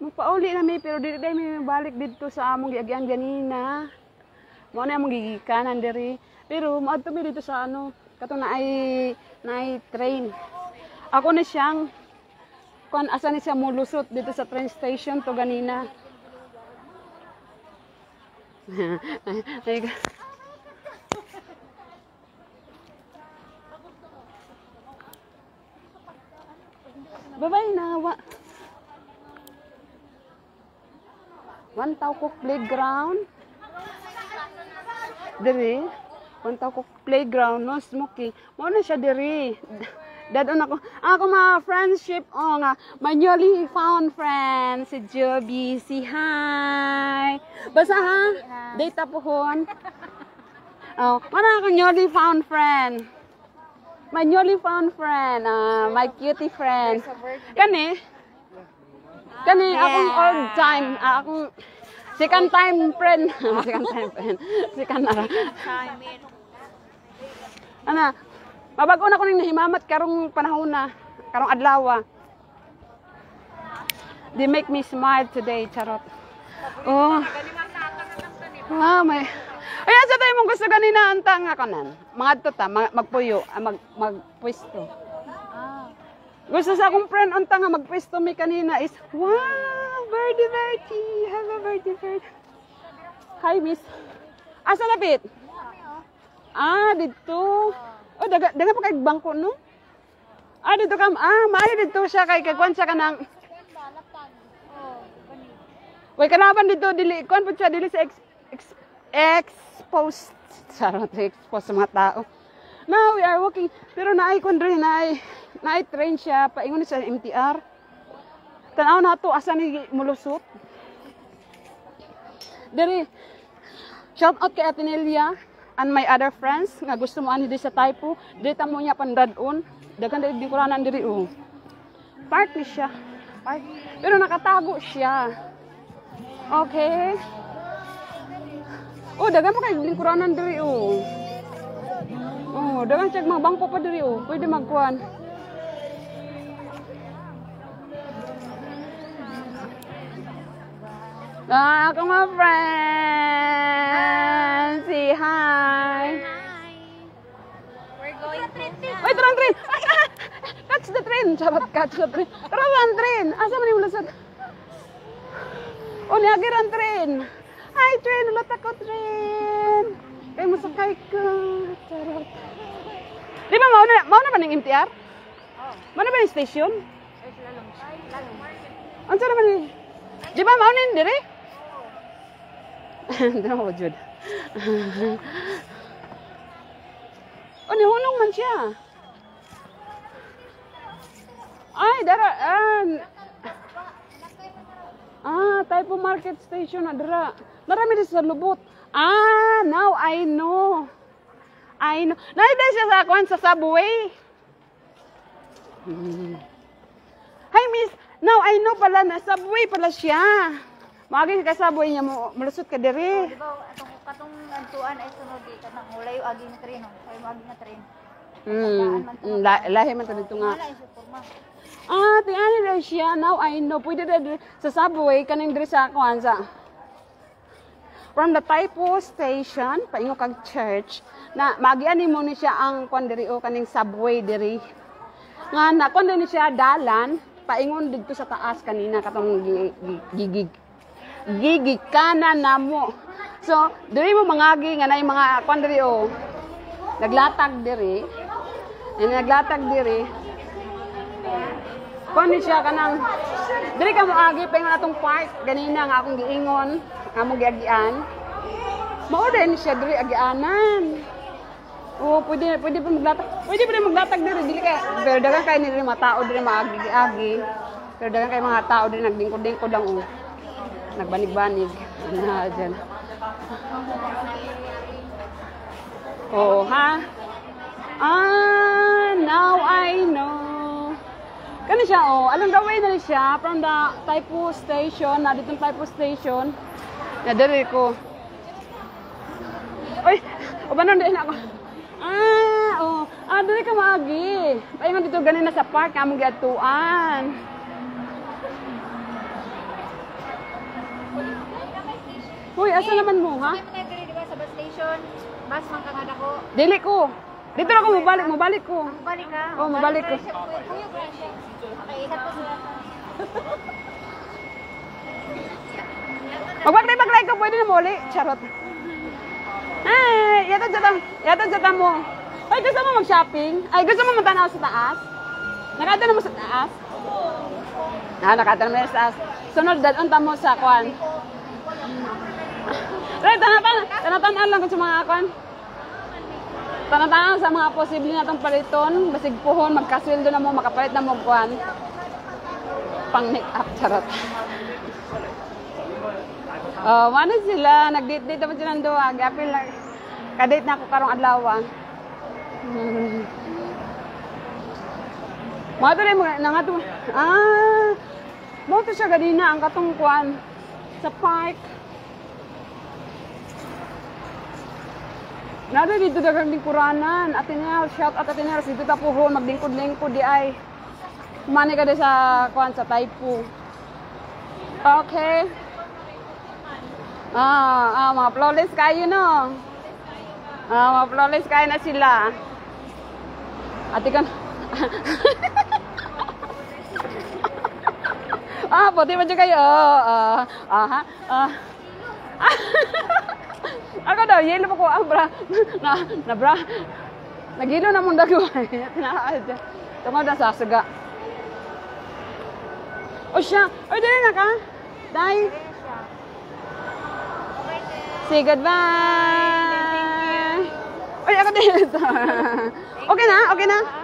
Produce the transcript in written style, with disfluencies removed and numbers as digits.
Magpauli na mi pero dili day mi balik dito sa among giagian ganina. Mao na among gigikanan diri. Pero maadto mi dito sa ano, katong naay train. Ako na siyang kun asa ni siya mulusot dito sa train station to ganina. Bye-bye na. Wantaw ko playground. Diri. Wantaw ko playground. No smoking. Mo na siya diri. Dadon ako. Ako mga friendship. Oh nga. My newly found friend. Si Joby. Si hi. Basta ha? Data pohon. Oh, mana ako newly found friend. My newly found friend. My cutie friend. Kani akong old time, akong second time friend. Second time friend. Second ara. Ana, mabago na ko ning nahimamat karong panahon na, karong adlaw. They make me smile today, charot. Oh. Ah, may. Ayan sa tayo mong gusto ganina antang nga kanan. Mga ta magpuyo, magpwesto. Gusto sa akong friend unta nga magpwesto mi kanina is wow, birdie. Hello birdie. Hi miss. Asa lapit? Dito. Oh, daga pa kay bangko no? Dito kam. Maayo dito siya kay kagwan siya kanang. Way kanaban dito dili kon pud siya dili sa exposed sa mga tao. Now we are walking pero naay kon diri naay train siya paingon sa MTR. Tanaw na to asa ni mulusot. Diri shout out kay Atenelia and my other friends nga gusto mo ani di sa Taipo, diri ta mo niya pandadon. Daghan diri kuranan diri oh. Park ni siya. Park. Pero nakatago siya. Okay. Oh, daghan pa kay lingkuranan diri oh. Oh, daghan check mga bangko pa diri oh. Pwede magkuan. Ako mga friends. Say hi. We're going to Wait, train. Catch the train. Sabat catch the train. Tara, train. Asa man yung lusad? Oh, niagir ang train. Hi, train. Ulat ako, train. Kaya masakay ka. Charot. Di ba, mauna ba ng MTR? Mauna ba ng station? Ang sarap ba ni? Di ba, mauna yung dire? Hindi na ako, Jude. Oh, nihulong man siya. Ay, dara. Taipo Market Station na dara. Marami din sa lubot. Now I know. Naida siya sa akuan sa subway. Hi, miss. Now I know pala na subway pala siya. Maagi ka subway niya mo malusot ka diri. Di ba katong nantuan ay sunod di kanang wala yung aging train, ay maging na train. Lahi man to dito nga. Wala yung forma. Tingani na siya. Now I know. Pwede na sa subway kaning diri sa akuan sa from the Taipo station paingo kag church na magiani mo ni siya ang kuan diri o kaning subway diri. Nga na kun ni siya dalan paingon didto sa taas kanina katong gigig kanan namo. So diri mo mangagi nga nay mga kuan diri o naglatag diri. Naglatag diri. Kuan ni siya kanang diri ka mo agi paingon atong park ganina nga akong giingon among giagian. Mao din siya diri agianan. Oh, pwede pa maglatag. Pwede pa maglatag diri dili kay pero dagan kay ni mga tao diri maagi-agi. Pero dagan kay mga tao diri nagdingkod-dingkod lang oh. Nagbanig-banig na diyan. Oh, ha? Now I know. Kani siya oh, along the way na siya from the Taipo station, na ditong Taipo station. Na diri ko. Oy, ubanon din ako. Diri ka maagi. Paingon dito ganina sa park among giadtuan. Uy, asa naman mo, ha? Kami na diri, di ba, sa bus station. Bus man kangad ako. Dili ko. Dito na ako, mabalik ko. Balik ka. Oo, mabalik ko. Kuya ko siya. Okay, ikat ko sila. Magbaklay ko, pwede na muli. Charot. Ay, yato jata mo. Ay, gusto mo mag-shopping? Ay, gusto mo matanaw sa taas? Nakata na mo sa taas? Nakata na mo sa taas. Sunod, dadunta mo sa kwan. Right, tanatan lang ko sa mga kwan. Tanatan sa mga posible na itong paliton. Basig puhon, magkasweldo na mo, makapalit na mo kwan. Pang make-up, charot. Oh, ano sila? Nag-date-date naman silang duwag. Apil lang. Ka-date na ako karong adlaw. Mga tuloy mo, nangato. Mo to siya ganina ang katungkuan sa park. Nado dito dagang lingkuranan. Ateneo, shout out Ateneo. Dito tapuhon, maglingkod-lingkod di ay. Kumani ka din sa kuan sa Taipu. Okay. Mga flawless kayo, no? Mga flawless kayo na sila. Ate kan. Pati ba dyan kayo? Ako daw, yelo pa ko. Bra. Bra. Nagilo na mong dagway. Tungod na sasaga. O siya. Oy, dali na ka. Dahil. Say goodbye. Oy, ako din. Okay na? Okay na?